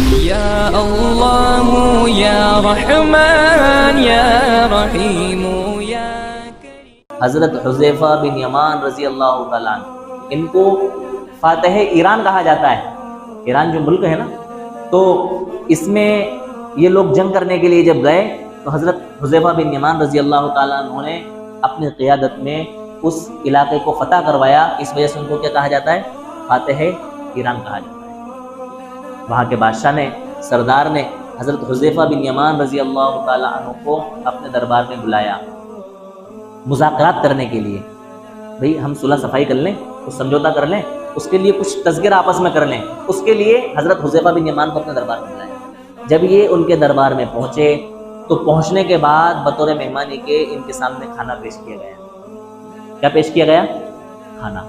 یا اللہ یا رحمان یا رحیم یا کریم۔ حضرت حذیفہ بن یمان رضی اللہ تعالیٰ عنہ، ان کو فاتح ایران کہا جاتا ہے۔ ایران جو ملک ہے نا، تو اس میں یہ لوگ جنگ کرنے کے لیے جب گئے تو حضرت حذیفہ بن یمان رضی اللہ تعالیٰ عنہ نے اپنی قیادت میں اس علاقے کو فتح کروایا۔ اس وجہ سے ان کو کیا کہا جاتا ہے؟ فاتح ایران کہا جاتا ہے۔ وہاں کے بادشاہ نے، سردار نے حضرت حذیفہ بن یمان رضی اللہ تعالیٰ عنہ کو اپنے دربار میں بلایا مذاکرات کرنے کے لیے۔ بھئی ہم صلح صفائی کر لیں، کچھ سمجھوتا کر لیں، اس کے لیے کچھ تذکرہ آپس میں کر لیں۔ اس کے لیے حضرت حذیفہ بن یمان کو اپنے دربار میں بلایا۔ جب یہ ان کے دربار میں پہنچے تو پہنچنے کے بعد بطور مہمانی کے ان کے سامنے کھانا پیش کیا گیا۔ کیا پیش کیا گیا؟ کھانا۔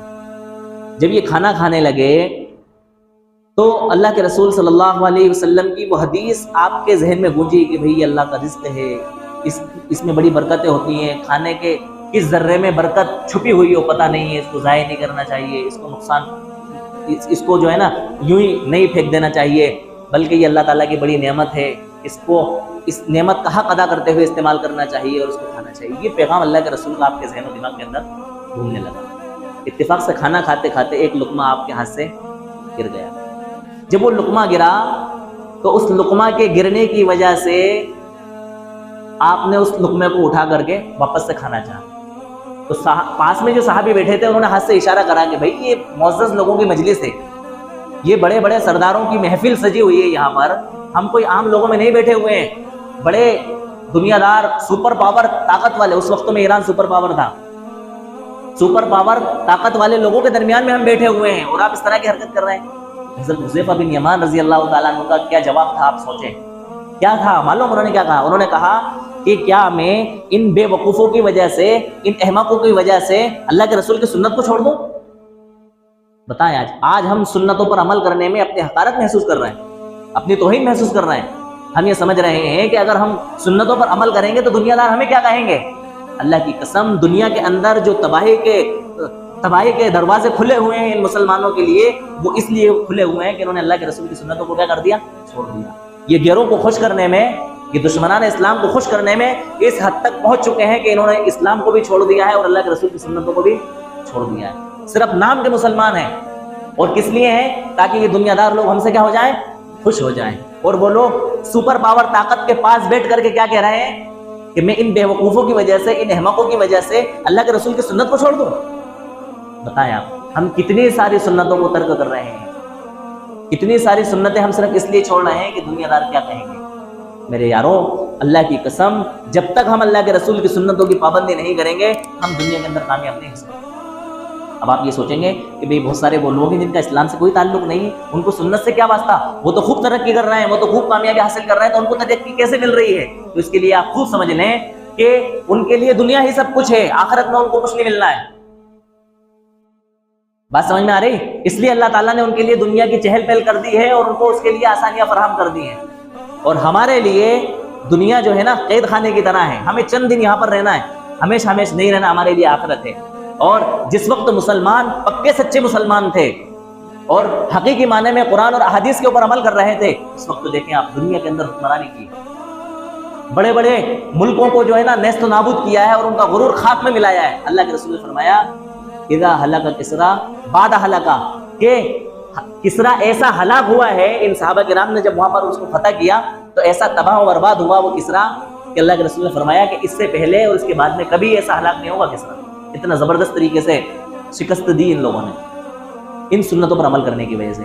جب یہ کھانا کھانے لگے تو اللہ کے رسول صلی اللہ علیہ وسلم کی وہ حدیث آپ کے ذہن میں گونجی کہ بھئی یہ اللہ کا رزق ہے، اس میں بڑی برکتیں ہوتی ہیں، کھانے کے کس ذرے میں برکت چھپی ہوئی ہو پتہ نہیں ہے، اس کو ضائع نہیں کرنا چاہیے، اس کو نقصان، اس کو جو ہے نا یوں ہی نہیں پھینک دینا چاہیے، بلکہ یہ اللہ تعالیٰ کی بڑی نعمت ہے، اس نعمت کا حق ادا کرتے ہوئے استعمال کرنا چاہیے اور اس کو کھانا چاہیے۔ یہ پیغام اللہ کے رسول کا آپ کے ذہن و دماغ کے اندر گھومنے لگا۔ اتفاق سے کھانا کھاتے کھاتے ایک لقمہ آپ کے ہاتھ سے گر گیا۔ جب وہ لقمہ گرا تو اس لقمہ کے گرنے کی وجہ سے آپ نے اس لقمے کو اٹھا کر کے واپس سے کھانا چاہا، تو پاس میں جو صحابی بیٹھے تھے انہوں نے ہاتھ سے اشارہ کرا کہ بھائی یہ معزز لوگوں کی مجلس ہے، یہ بڑے بڑے سرداروں کی محفل سجی ہوئی ہے، یہاں پر ہم کوئی عام لوگوں میں نہیں بیٹھے ہوئے ہیں، بڑے دنیا دار سپر پاور طاقت والے، اس وقت میں ایران سپر پاور تھا، سپر پاور طاقت والے لوگوں کے درمیان میں ہم بیٹھے ہوئے ہیں اور آپ اس طرح کی حرکت کر رہے ہیں۔ حضرت حذیفہ بن یمان رضی اللہ تعالیٰ عنہ کا کیا جواب تھا؟ آپ سوچیں کیا تھا؟ معلوم انہوں نے کیا کہا؟ انہوں نے کہا کہ کیا میں ان بے وقوفوں کی وجہ سے، ان احمقوں کی وجہ سے اللہ کے رسول کی سنت کو چھوڑ دوں؟ بتائیں آج ہم سنتوں پر عمل کرنے میں اپنی حقارت محسوس کر رہے ہیں، اپنی توہین محسوس کر رہے ہیں۔ ہم یہ سمجھ رہے ہیں کہ اگر ہم سنتوں پر عمل کریں گے تو دنیا دار ہمیں کیا کہیں گے؟ اللہ کی قسم، دنیا کے اندر جو تباہی کے دروازے کھلے ہوئے ہیں ان مسلمانوں کے لیے، وہ اس لیے کھلے ہوئے ہیں کہ انہوں نے اللہ کے رسول کی سنتوں کو کیا کر دیا؟ چھوڑ دیا۔ یہ غیروں کو خوش کرنے میں، یہ دشمنان اسلام کو خوش کرنے میں اس حد تک پہنچ چکے ہیں کہ انہوں نے اسلام کو بھی چھوڑ دیا ہے اور اللہ کے رسول کی سنتوں کو بھی چھوڑ دیا ہے۔ صرف نام کے مسلمان ہیں، اور کس لیے ہیں؟ تاکہ یہ دنیا دار لوگ ہم سے کیا ہو جائیں؟ خوش ہو جائیں۔ اور وہ لوگ سپر پاور طاقت کے پاس بیٹھ کر کے کیا کہہ رہے ہیں کہ میں ان بے وقوفوں کی وجہ سے، ان احمقوں کی وجہ سے اللہ کے رسول کی سنت کو چھوڑ دوں۔ بتائیں آپ، ہم کتنی ساری سنتوں کو ترک کر رہے ہیں، کتنی ساری سنتیں ہم صرف اس لیے چھوڑ رہے ہیں کہ دنیا دار کیا کہیں گے۔ میرے یاروں، اللہ کی قسم، جب تک ہم اللہ کے رسول کی سنتوں کی پابندی نہیں کریں گے ہم دنیا کے اندر کامیاب نہیں ہو سکتے۔ اب آپ یہ سوچیں گے کہ بھئی بہت سارے وہ لوگ ہیں جن کا اسلام سے کوئی تعلق نہیں ہے، ان کو سنت سے کیا واسطہ؟ وہ تو خوب ترقی کر رہے ہیں، وہ تو خوب کامیابی حاصل کر رہے ہیں، تو ان کو ترقی کیسے مل رہی ہے؟ تو اس کے لیے آپ خوب سمجھ لیں کہ ان کے لیے دنیا ہی سب کچھ ہے، آخرت میں ان کو کچھ نہیں ملنا ہے۔ بات سمجھ میں آ رہی؟ اس لیے اللہ تعالیٰ نے ان کے لیے دنیا کی چہل پہل کر دی ہے اور ان کو اس کے لیے آسانیاں فراہم کر دی ہیں، اور ہمارے لیے دنیا جو ہے نا قید خانے کی طرح ہے، ہمیں چند دن یہاں پر رہنا ہے، ہمیشہ نہیں رہنا، ہمارے لیے آخرت ہے۔ اور جس وقت مسلمان پکے سچے مسلمان تھے اور حقیقی معنی میں قرآن اور احادیث کے اوپر عمل کر رہے تھے، اس وقت دیکھیں آپ دنیا کے اندر حکمرانی کی، بڑے بڑے ملکوں کو جو ہے نا نیست و نابود کیا ہے اور ان کا غرور خاک میں ملایا ہے۔ اللہ کے رسول نے فرمایا اذا ہلک کسریٰ بعد ہلک، کہ کسریٰ ایسا ہلاک ہوا ہے، ان صحابہ کرام نے جب وہاں پر اس کو فتح کیا تو ایسا تباہ و برباد ہوا وہ کسریٰ کہ اللہ کے رسول نے فرمایا کہ اس سے پہلے اور اس کے بعد میں کبھی ایسا ہلاک نہیں ہوگا کسریٰ۔ اتنا زبردست طریقے سے شکست دی ان لوگوں نے ان سنتوں پر عمل کرنے کی وجہ سے۔